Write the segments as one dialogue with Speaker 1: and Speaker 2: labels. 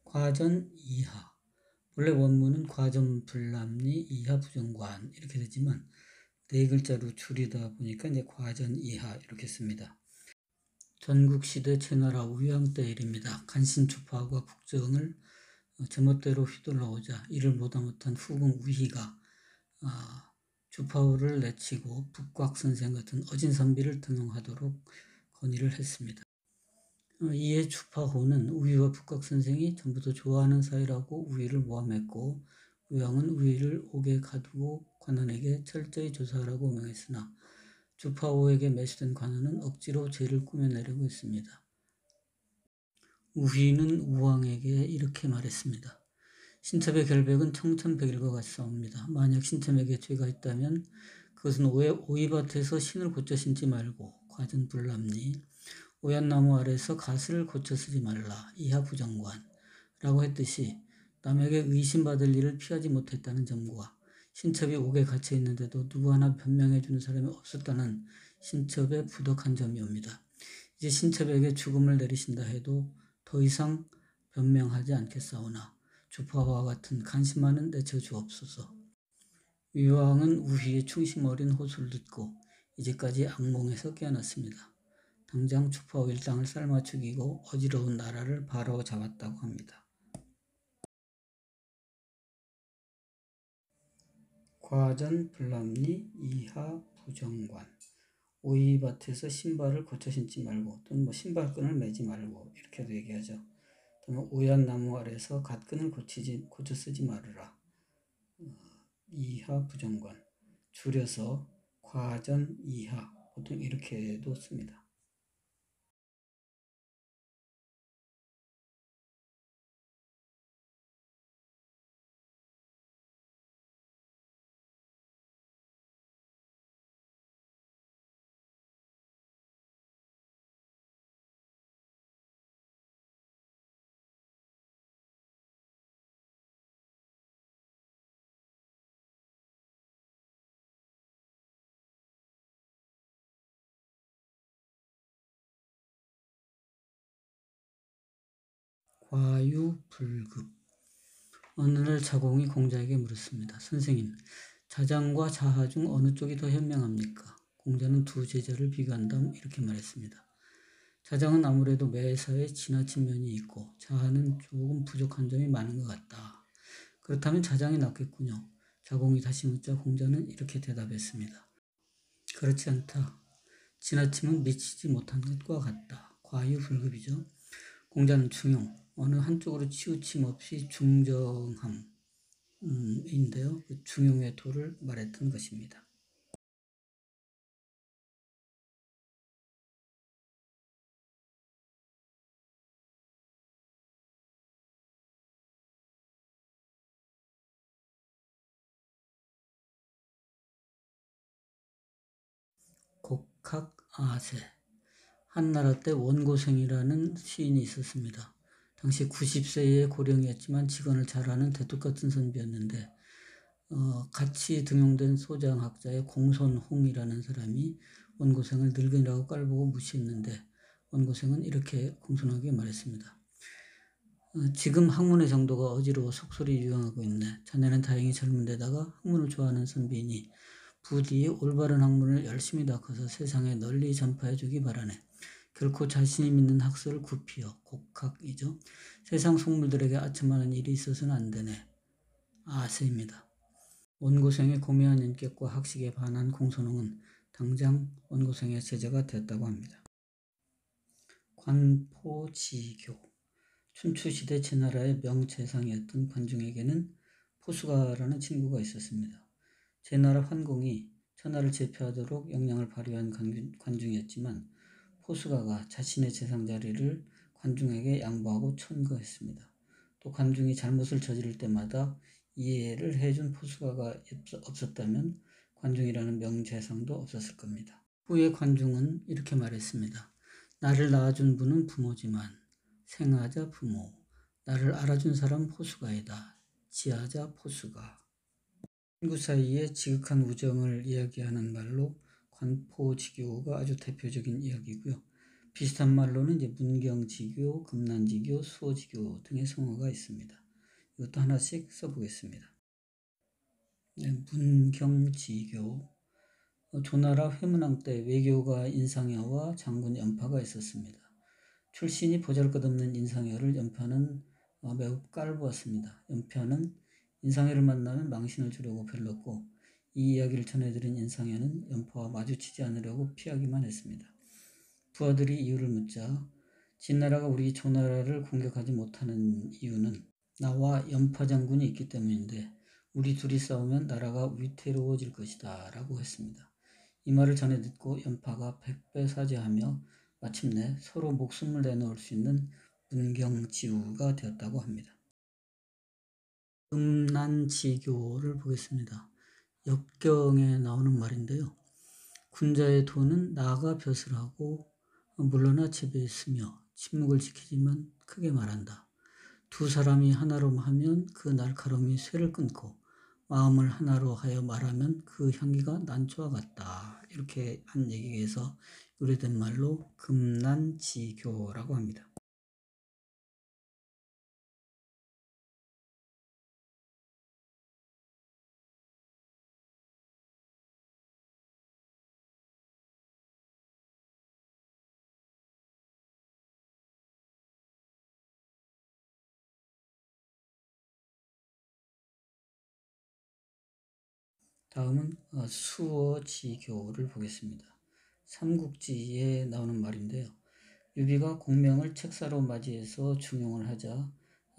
Speaker 1: 과전 이하. 원래 원문은 과전 불남리 이하 부정관 이렇게 되지만 네 글자로 줄이다 보니까 이제 과전 이하 이렇게 씁니다. 전국시대 제나라 우양 때 일입니다. 간신주파와 국정을 제멋대로 휘둘러오자 이를 못한 후궁 우희가 주파우를 내치고 북곽선생 같은 어진선비를 등용하도록 건의를 했습니다. 이에 주파호는 우희와 북곽선생이 전부터 좋아하는 사이라고 우희를 모함했고 우양은 우희를 옥에 가두고 관원에게 철저히 조사하라고 명했으나 주파호에게 매수된 관원은 억지로 죄를 꾸며내려고 했습니다. 우희는 우왕에게 이렇게 말했습니다. 신첩의 결백은 청천백일과 같이 싸웁니다. 만약 신첩에게 죄가 있다면 그것은 오이밭에서 신을 고쳐 신지 말고 과전불남리 오얏나무 아래서 갓을 고쳐 쓰지 말라 이하 부정관 라고 했듯이 남에게 의심받을 일을 피하지 못했다는 점과 신첩이 옥에 갇혀 있는데도 누구 하나 변명해 주는 사람이 없었다는 신첩의 부덕한 점이옵니다. 이제 신첩에게 죽음을 내리신다 해도 더 이상 변명하지 않겠사오나 주파와 같은 간신만은 내쳐 주옵소서. 위왕은 우희의 충심 어린 호소를 듣고 이제까지 악몽에서 깨어났습니다. 당장 주파오 일당을 삶아 죽이고 어지러운 나라를 바로 잡았다고 합니다. 과전 불남리 이하 부정관. 오이밭에서 신발을 고쳐 신지 말고 또는 신발끈을 매지 말고 이렇게도 얘기하죠. 오얏나무 아래서 갓끈을 고쳐 쓰지 말으라. 이하 부정관. 줄여서 과전 이하 보통 이렇게도 씁니다. 과유불급. 어느 날 자공이 공자에게 물었습니다. 선생님, 자장과 자하 중 어느 쪽이 더 현명합니까? 공자는 두 제자를 비교한 다음 이렇게 말했습니다. 자장은 아무래도 매사에 지나친 면이 있고 자하는 조금 부족한 점이 많은 것 같다. 그렇다면 자장이 낫겠군요. 자공이 다시 묻자 공자는 이렇게 대답했습니다. 그렇지 않다. 지나침은 미치지 못한 것과 같다. 과유불급이죠. 공자는 중용, 어느 한쪽으로 치우침 없이 중정함인데요. 그 중용의 도를 말했던 것입니다. 곡학아세. 한나라 때 원고생이라는 시인이 있었습니다. 당시 90세의 고령이었지만 직언을 잘하는 대뚝같은 선비였는데 같이 등용된 소장학자의 공손홍이라는 사람이 원고생을 늙은이라고 깔보고 무시했는데 원고생은 이렇게 공손하게 말했습니다. 지금 학문의 정도가 어지러워 속설이 유행하고 있네. 자네는 다행히 젊은 데다가 학문을 좋아하는 선비이니 부디 올바른 학문을 열심히 닦아서 세상에 널리 전파해주기 바라네. 결코 자신이 믿는 학설을 굽히어 곡학이죠. 세상 속물들에게 아첨하는 일이 있어서는 안 되네. 아세입니다. 원고생의 고매한 인격과 학식에 반한 공손홍은 당장 원고생의 제자가 됐다고 합니다. 관포지교. 춘추시대 제나라의 명재상이었던 관중에게는 포수가라는 친구가 있었습니다. 제나라 환공이 천하를 제패하도록 역량을 발휘한 관중이었지만 포수가가 자신의 재상 자리를 관중에게 양보하고 천거했습니다. 또 관중이 잘못을 저지를 때마다 이해를 해준 포수가가 없었다면 관중이라는 명재상도 없었을 겁니다. 후에 관중은 이렇게 말했습니다. 나를 낳아준 분은 부모지만 생하자 부모, 나를 알아준 사람 포수가이다. 지하자 포수가. 친구 사이의 지극한 우정을 이야기하는 말로 관포지교가 아주 대표적인 이야기고요. 비슷한 말로는 이제 문경지교, 금난지교, 수호지교 등의 성어가 있습니다. 이것도 하나씩 써보겠습니다. 네, 문경지교. 조나라 회문왕 때 외교가 인상여와 장군 연파가 있었습니다. 출신이 보잘것없는 인상여를 연파는 매우 깔보았습니다. 연파는 인상여를 만나면 망신을 주려고 별렀고, 이 이야기를 전해드린 인상여는 연파와 마주치지 않으려고 피하기만 했습니다. 부하들이 이유를 묻자 진나라가 우리 조나라를 공격하지 못하는 이유는 나와 연파 장군이 있기 때문인데 우리 둘이 싸우면 나라가 위태로워질 것이다 라고 했습니다. 이 말을 전해 듣고 연파가 백배사죄하며 마침내 서로 목숨을 내놓을 수 있는 문경지우가 되었다고 합니다. 금난지교를 보겠습니다. 역경에 나오는 말인데요. 군자의 도는 나가 벼슬 하고 물러나 집에 있으며 침묵을 지키지만 크게 말한다. 두 사람이 하나로 하면 그 날카로움이 쇠를 끊고 마음을 하나로 하여 말하면 그 향기가 난초와 같다. 이렇게 한 얘기에서 유래된 말로 금난지교라고 합니다. 다음은 수어지교를 보겠습니다. 삼국지에 나오는 말인데요. 유비가 공명을 책사로 맞이해서 중용을 하자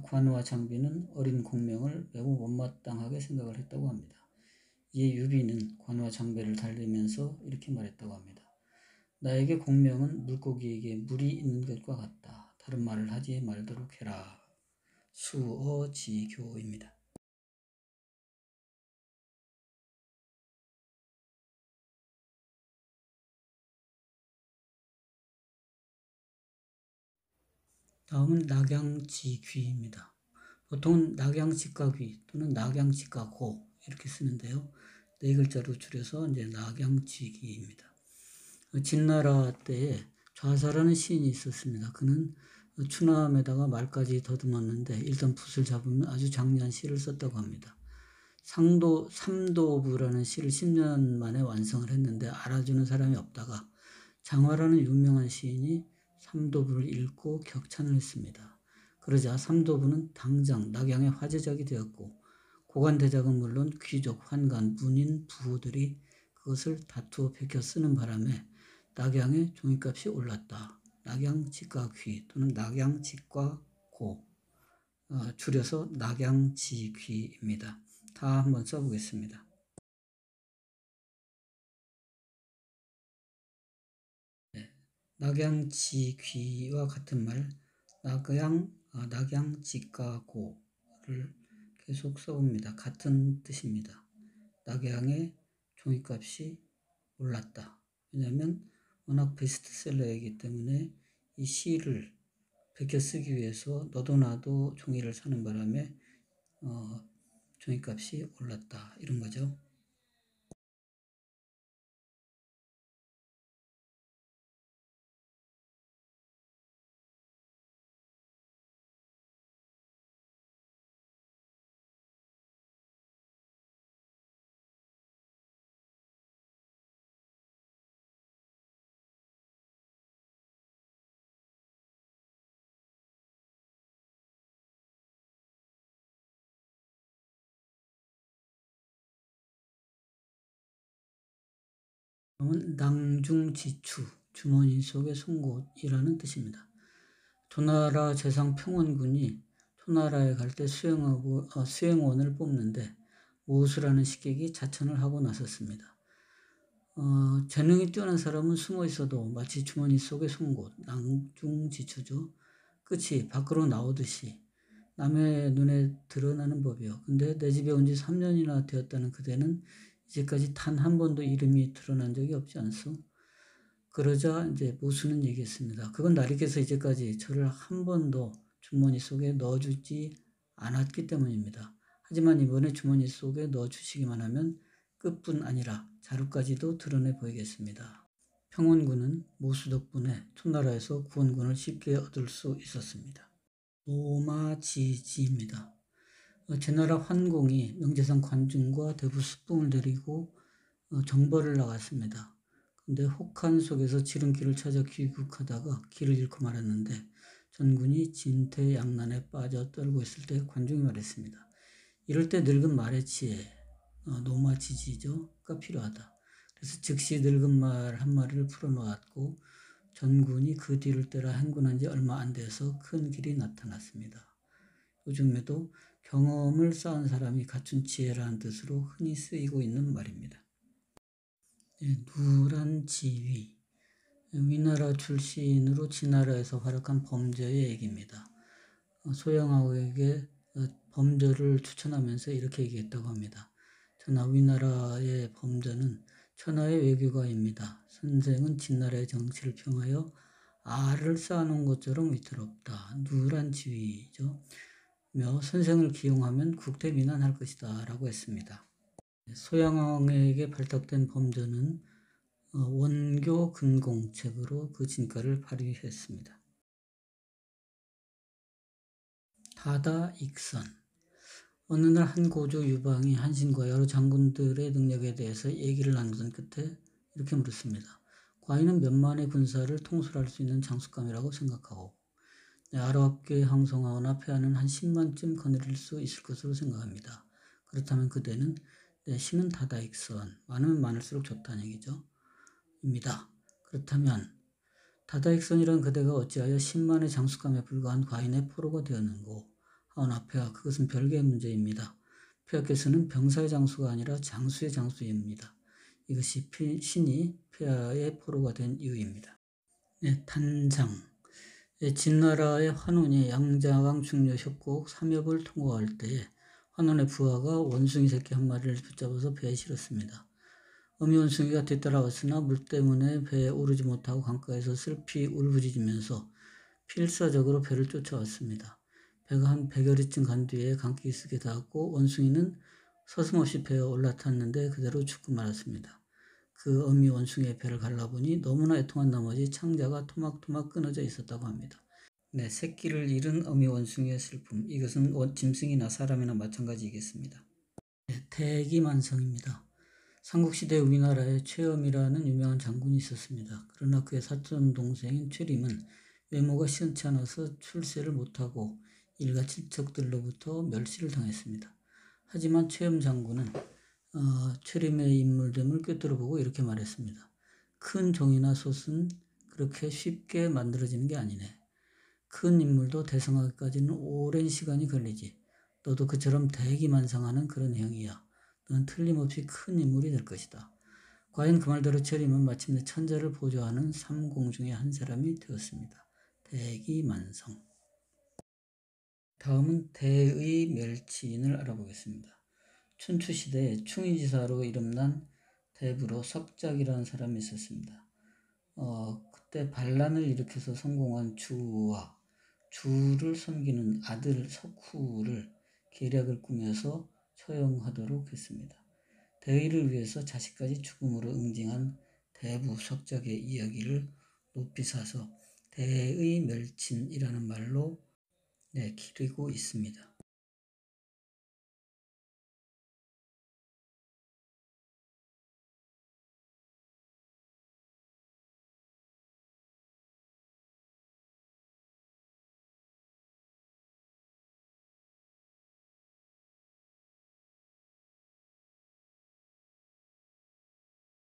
Speaker 1: 관우와 장비는 어린 공명을 매우 못마땅하게 생각을 했다고 합니다. 이에 유비는 관우와 장비를 달래면서 이렇게 말했다고 합니다. 나에게 공명은 물고기에게 물이 있는 것과 같다. 다른 말을 하지 말도록 해라. 수어지교입니다. 다음은 낙양지귀입니다. 보통 낙양직가귀 또는 낙양직가고 이렇게 쓰는데요. 네 글자로 줄여서 이제 낙양지귀입니다. 진나라 때에 좌사라는 시인이 있었습니다. 그는 추남에다가 말까지 더듬었는데 일단 붓을 잡으면 아주 장려한 시를 썼다고 합니다. 삼도부라는 시를 10년 만에 완성을 했는데 알아주는 사람이 없다가 장화라는 유명한 시인이 삼도부를 읽고 격찬을 했습니다. 그러자 삼도부는 당장 낙양의 화제작이 되었고 고관대작은 물론 귀족, 환관, 문인, 부호들이 그것을 다투어 베껴 쓰는 바람에 낙양의 종이값이 올랐다. 낙양직가귀 또는 낙양직가고 줄여서 낙양지귀입니다. 다 한번 써보겠습니다. 네. 낙양지귀와 같은 말 낙양직가고를 계속 써봅니다. 같은 뜻입니다. 낙양의 종이값이 올랐다. 왜냐하면 워낙 베스트셀러이기 때문에 이 시를 베껴 쓰기 위해서 너도 나도 종이를 사는 바람에 종이값이 올랐다. 이런 거죠. 다음은 낭중지추, 주머니 속의 송곳이라는 뜻입니다. 조나라 재상 평원군이 초나라에 갈 때 수행원을 뽑는데 모수라는 식객이 자천을 하고 나섰습니다. 재능이 뛰어난 사람은 숨어 있어도 마치 주머니 속의 송곳, 낭중지추죠. 끝이 밖으로 나오듯이 남의 눈에 드러나는 법이요. 근데 내 집에 온 지 3년이나 되었다는 그대는 이제까지 단 한 번도 이름이 드러난 적이 없지 않소? 그러자 이제 모수는 얘기했습니다. 그건 나리께서 이제까지 저를 한 번도 주머니 속에 넣어주지 않았기 때문입니다. 하지만 이번에 주머니 속에 넣어주시기만 하면 끝뿐 아니라 자루까지도 드러내 보이겠습니다. 평원군은 모수 덕분에 초나라에서 구원군을 쉽게 얻을 수 있었습니다. 노마지지입니다. 제나라 환공이 명재산 관중과 대부 숙봉을 데리고 정벌을 나갔습니다. 근데 혹한 속에서 지름길을 찾아 귀국하다가 길을 잃고 말았는데 전군이 진퇴양난에 빠져 떨고 있을 때 관중이 말했습니다. 이럴 때 늙은 말의 지혜, 노마지지가 필요하다. 그래서 즉시 늙은 말 한 마리를 풀어놓았고 전군이 그 뒤를 따라 행군한 지 얼마 안 돼서 큰 길이 나타났습니다. 요즘에도 경험을 쌓은 사람이 갖춘 지혜라는 뜻으로 흔히 쓰이고 있는 말입니다. 누란 지위, 위나라 출신으로 진나라에서 활약한 범죄의 얘기입니다. 소양아우에게 범죄를 추천하면서 이렇게 얘기했다고 합니다. 전하, 위나라의 범죄는 천하의 외교가입니다. 선생은 진나라의 정치를 평하여 알을 쌓아놓은 것처럼 위태롭다. 누란 지위죠. 며 선생을 기용하면 국태민안할 것이다 라고 했습니다. 소양왕에게 발탁된 범죄는 원교 근공책으로 그 진가를 발휘했습니다. 다다익선. 어느 날 한 고조 유방이 한신과 여러 장군들의 능력에 대해서 얘기를 나누던 끝에 이렇게 물었습니다. 과인은 몇만의 군사를 통솔할 수 있는 장수감이라고 생각하고 아랍계 항성하거나 패하는 한 10만쯤 거느릴 수 있을 것으로 생각합니다. 그렇다면 그대는 신은 다다익선, 많으면 많을수록 좋다는 얘기죠. 입니다. 그렇다면 다다익선이란 그대가 어찌하여 10만의 장수감에 불과한 과인의 포로가 되었는고 하오나 폐하, 그것은 별개의 문제입니다. 폐하께서는 병사의 장수가 아니라 장수의 장수입니다. 이것이 신이 폐하의 포로가 된 이유입니다. 단장. 진나라의 환원이 양자강 중려 협곡 삼엽을 통과할 때에 환원의 부하가 원숭이 새끼 한 마리를 붙잡아서 배에 실었습니다. 어미 원숭이가 뒤따라왔으나 물 때문에 배에 오르지 못하고 강가에서 슬피 울부짖으면서 필사적으로 배를 쫓아왔습니다. 배가 한 100여리쯤 간 뒤에 강기슭에 닿았고 원숭이는 서슴없이 배에 올라탔는데 그대로 죽고 말았습니다. 그 어미 원숭이의 배를 갈라보니 너무나 애통한 나머지 창자가 토막토막 끊어져 있었다고 합니다. 새끼를 잃은 어미 원숭이의 슬픔, 이것은 짐승이나 사람이나 마찬가지이겠습니다. 대기만성입니다. 삼국시대 위나라에 최엄이라는 유명한 장군이 있었습니다. 그러나 그의 사촌 동생인 최림은 외모가 시원치 않아서 출세를 못하고 일가 친척들로부터 멸시를 당했습니다. 하지만 최엄 장군은 최림의 인물됨을 꿰뚫어보고 이렇게 말했습니다. 큰 종이나 솥은 그렇게 쉽게 만들어지는 게 아니네. 큰 인물도 대성하기까지는 오랜 시간이 걸리지. 너도 그처럼 대기만성하는 그런 형이야. 넌 틀림없이 큰 인물이 될 것이다. 과연 그 말대로 최림은 마침내 천자를 보조하는 삼공 중에 한 사람이 되었습니다. 대기만성. 다음은 대의 멸치인을 알아보겠습니다. 춘추시대에 충의지사로 이름난 대부로 석작이라는 사람이 있었습니다. 그때 반란을 일으켜서 성공한 주와 주를 섬기는 아들 석후를 계략을 꾸며서 처형하도록 했습니다. 대의를 위해서 자식까지 죽음으로 응징한 대부 석작의 이야기를 높이 사서 대의 멸친이라는 말로 기리고 있습니다.